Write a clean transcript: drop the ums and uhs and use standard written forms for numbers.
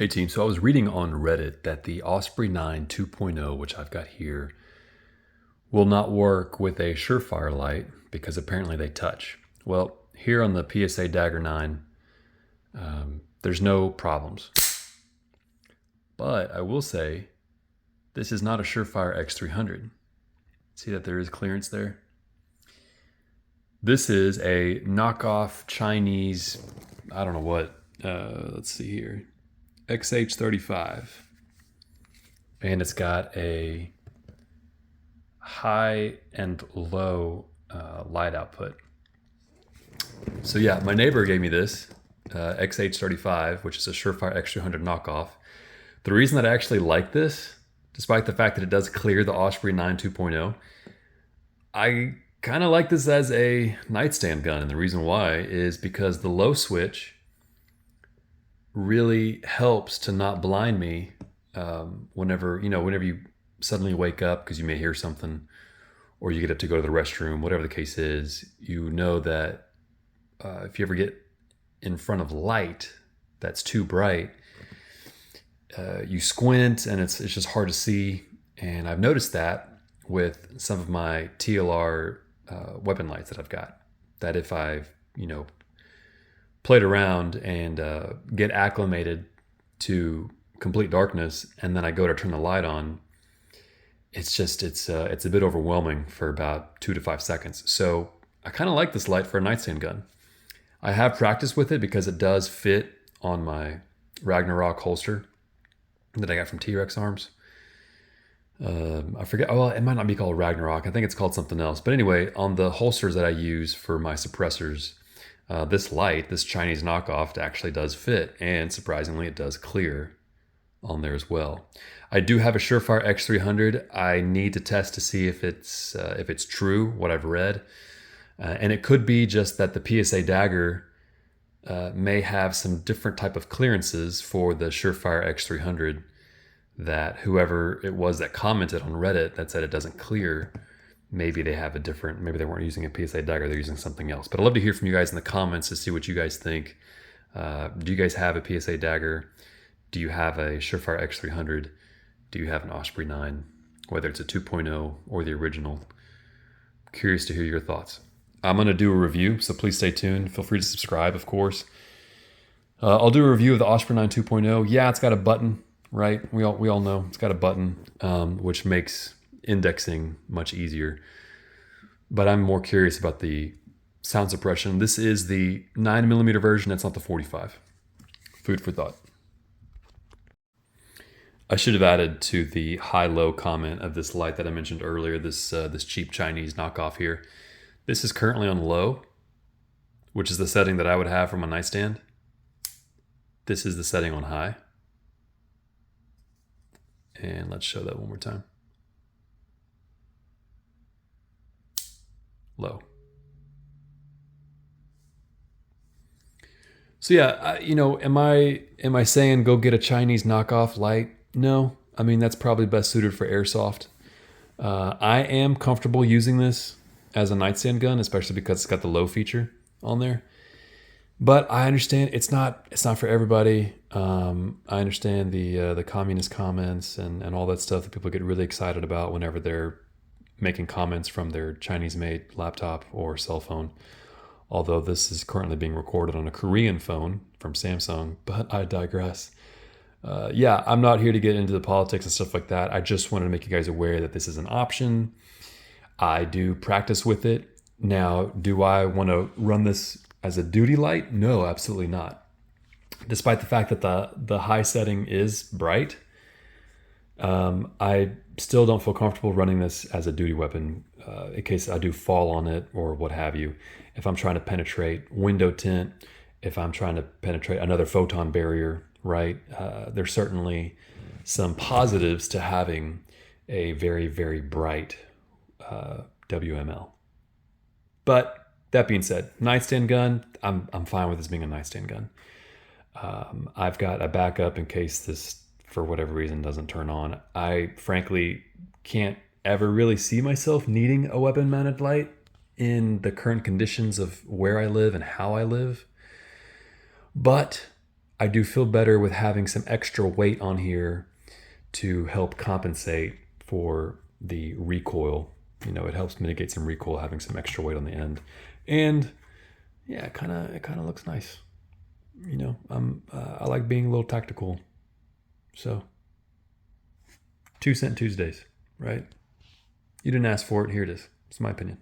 Hey team, so I was reading on Reddit that the Osprey 9 2.0, which I've got here, will not work with a Surefire light because apparently they touch. Well, here on the PSA Dagger 9, there's no problems. But I will say, this is not a Surefire X300. See that there is clearance there? This is a knockoff Chinese, I don't know what, let's see here, XH35. And it's got a high and low light output. So yeah, my neighbor gave me this XH35, which is a Surefire X300 knockoff. The reason that I actually like this, despite the fact that it does clear the Osprey 9 2.0, I kind of like this as a nightstand gun. And the reason why is because the low switch really helps to not blind me whenever you suddenly wake up because you may hear something, or you get up to go to the restroom, whatever the case is. You know that if you ever get in front of light that's too bright, you squint and it's just hard to see. And I've noticed that with some of my TLR weapon lights that I've got, that if I've played around and get acclimated to complete darkness, and then I go to turn the light on, it's a bit overwhelming for about 2 to 5 seconds. So I kind of like this light for a nightstand gun. I have practiced with it because it does fit on my Ragnarok holster that I got from T-Rex Arms. I forget, it might not be called Ragnarok. I think it's called something else. But anyway, on the holsters that I use for my suppressors, this light, this Chinese knockoff, actually does fit, and surprisingly it does clear on there as well. I do have a Surefire X300. I need to test to see if it's true, what I've read. And it could be just that the PSA Dagger may have some different type of clearances for the Surefire X300, that whoever it was that commented on Reddit that said it doesn't clear, maybe they weren't using a PSA Dagger, they're using something else. But I'd love to hear from you guys in the comments to see what you guys think. Do you guys have a PSA Dagger? Do you have a Surefire X300? Do you have an Osprey 9? Whether it's a 2.0 or the original. Curious to hear your thoughts. I'm going to do a review, so please stay tuned. Feel free to subscribe, of course. I'll do a review of the Osprey 9 2.0. Yeah, it's got a button, right? We all know it's got a button, which makes indexing much easier. But I'm more curious about the sound suppression. This is the 9mm version. It's not the 45. Food for thought. I should have added to the high-low comment of this light that I mentioned earlier, this cheap Chinese knockoff here. This is currently on low, which is the setting that I would have for my nightstand. This is the setting on high. And let's show that one more time. Low. So yeah, am I saying go get a Chinese knockoff light? No, I mean that's probably best suited for airsoft. I am comfortable using this as a nightstand gun, especially because it's got the low feature on there. But I understand it's not for everybody. I understand the communist comments and all that stuff that people get really excited about whenever they're making comments from their Chinese-made laptop or cell phone. Although this is currently being recorded on a Korean phone from Samsung, but I digress. Yeah, I'm not here to get into the politics and stuff like that. I just wanted to make you guys aware that this is an option. I do practice with it. Now, do I want to run this as a duty light? No, absolutely not. Despite the fact that the high setting is bright, I still don't feel comfortable running this as a duty weapon in case I do fall on it or what have you. If I'm trying to penetrate window tint, if I'm trying to penetrate another photon barrier, right? There's certainly some positives to having a very, very bright WML. But that being said, nightstand gun, I'm fine with this being a nightstand gun. I've got a backup in case this, for whatever reason, doesn't turn on. I frankly can't ever really see myself needing a weapon mounted light in the current conditions of where I live and how I live. But I do feel better with having some extra weight on here to help compensate for the recoil. It helps mitigate some recoil having some extra weight on the end. And yeah, it kind of looks nice. I like being a little tactical. So 2 Cent Tuesdays, right? You didn't ask for it. Here it is. It's my opinion.